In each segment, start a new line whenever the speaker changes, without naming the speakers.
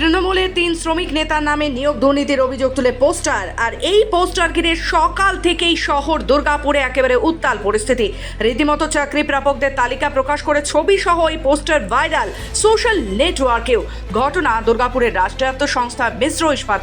তৃণমূলের 3 শ্রমিক নেতার নামে নিয়োগ দুর্নীতির অভিযোগ তুলে পোস্টার, আর এই পোস্টার ঘিরে সকাল থেকেই শহর দুর্গাপুরে একেবারে উত্তাল পরিস্থিতি। রীতিমতো চাকরি প্রাপকদের তালিকা প্রকাশ করে ছবি সহ এই পোস্টার ভাইরাল সোশ্যাল নেটওয়ার্কেও। ঘটনা দুর্গাপুরের রাষ্ট্রায়ত্ত সংস্থা মিশ্র ইস্পাত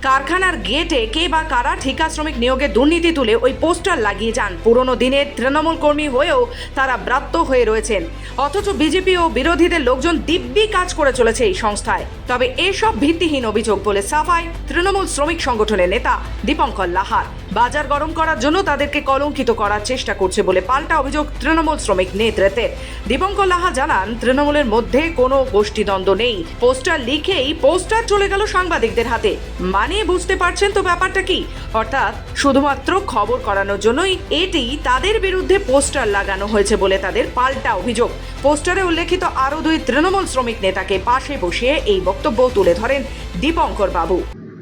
কারখানার গেটে কে বা কারা ঠিকা শ্রমিক নিয়োগে দুর্নীতি তুলে ওই পোস্টার লাগিয়ে যান। পুরনো দিনের তৃণমূল কর্মী হয়েও তারা ব্রাত্য হয়ে রয়েছেন, অথচ বিজেপি ও বিরোধীদের লোকজন দিব্যি কাজ করে চলেছে এই সংস্থায়। তবে এসব ভিত্তিহীন অভিযোগ বলে সাফাই তৃণমূল শ্রমিক সংগঠনের নেতা দীপঙ্কর লাহার। বাজার গরম করার জন্য তাদেরকে কলঙ্কিত করার চেষ্টা করছে বলে পাল্টা অভিযোগ তৃণমূল শ্রমিক নেতৃত্বের। দীপঙ্কর লাহা জানান, তৃণমূলের মধ্যে কোনো গোষ্ঠীদ্বন্দ্ব নেই। পোস্টার লিখেই পোস্টার চলে গেল সাংবাদিকদের হাতে। মানে বুঝতে পারছেন তো ব্যাপারটা কি? অর্থাৎ শুধুমাত্র খবর করানোর জন্যই এটি তাদের বিরুদ্ধে পোস্টার লাগানো হয়েছে বলে তাদের পাল্টা অভিযোগ। পোস্টারে উল্লেখিত আরও 2 তৃণমূল শ্রমিক নেতাকে পাশে বসিয়ে এই বক্তব্য তুলে ধরেন দীপঙ্কর বাবু।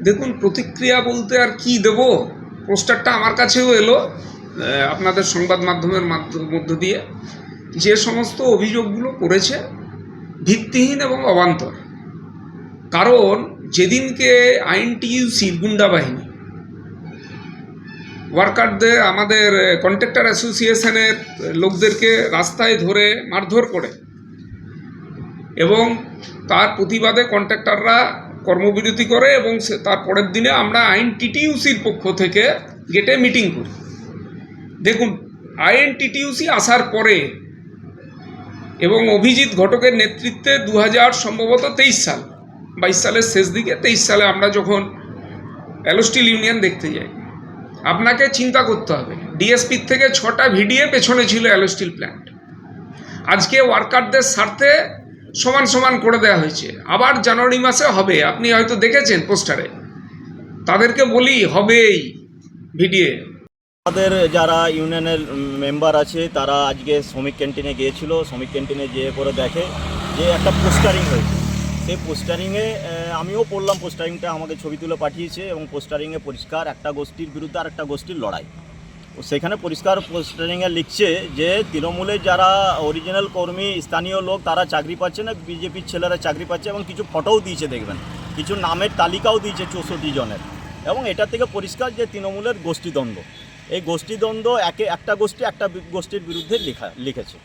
দেখুন, প্রতিক্রিয়া বলতে আর কি দেব, পোস্টারটা আমার কাছেও এলো আপনাদের সংবাদ মাধ্যমের মধ্য দিয়ে। যে সমস্ত অভিযোগগুলো করেছে ভিত্তিহীন এবং অবান্তর। কারণ যেদিনকে আইএনটিইউসির গুন্ডা বাহিনী ওয়ার্কারদের, আমাদের কন্ট্রাক্টর অ্যাসোসিয়েশনের লোকদেরকে রাস্তায় ধরে মারধর করে এবং তার প্রতিবাদে কন্ট্রাক্টররা কর্মবিরতি করে এবং তার পরের দিনে আমরা আইএনটিটিইউসির পক্ষ থেকে গেটে মিটিং করি। দেখুন, আইএনটিটিইউসি আসার পরে এবং অভিজিৎ ঘটকের নেতৃত্বে 2023 সাল, 22 সালের শেষ দিকে 23 সালে আমরা যখন অ্যালো স্টিল ইউনিয়ন দেখতে যাই, আপনাকে চিন্তা করতে হবে ডিএসপির থেকে 6টা ভিডিএ পেছনে ছিল অ্যালো স্টিল প্ল্যান্ট। আজকে ওয়ার্কারদের স্বার্থে সমান সমান করে দেওয়া হয়েছে। আবার জানুয়ারি মাসে হবে, আপনি হয়তো দেখেছেন পোস্টারে। তাদেরকে বলি হবেই ভিডিএ।
আমাদের যারা ইউনিয়নের মেম্বার আছে তারা আজকে শ্রমিক ক্যান্টিনে গিয়েছিল। শ্রমিক ক্যান্টিনে যেয়ে করে দেখে যে একটা পোস্টারিং হয়েছে। সেই পোস্টারিংয়ে আমিও পড়লাম, পোস্টারিংটা আমাকে ছবি তুলে পাঠিয়েছে এবং পোস্টারিংয়ে পরিষ্কার একটা গোষ্ঠীর বিরুদ্ধে আর একটা গোষ্ঠীর লড়াই। সেখানে পরিষ্কার পোস্টারিংয়ে লিখছে যে তৃণমূলের যারা অরিজিনাল কর্মী, স্থানীয় লোক, তারা চাকরি পাচ্ছে না, বিজেপির ছেলেরা চাকরি পাচ্ছে এবং কিছু ফটোও দিয়েছে, দেখবেন কিছু নামের তালিকাও দিয়েছে 64 জনের। এবং এটা থেকে পরিষ্কার যে তৃণমূলের গোষ্ঠীদ্বন্দ্ব, এই গোষ্ঠীদ্বন্দ্ব একটা গোষ্ঠীর বিরুদ্ধে লিখেছে।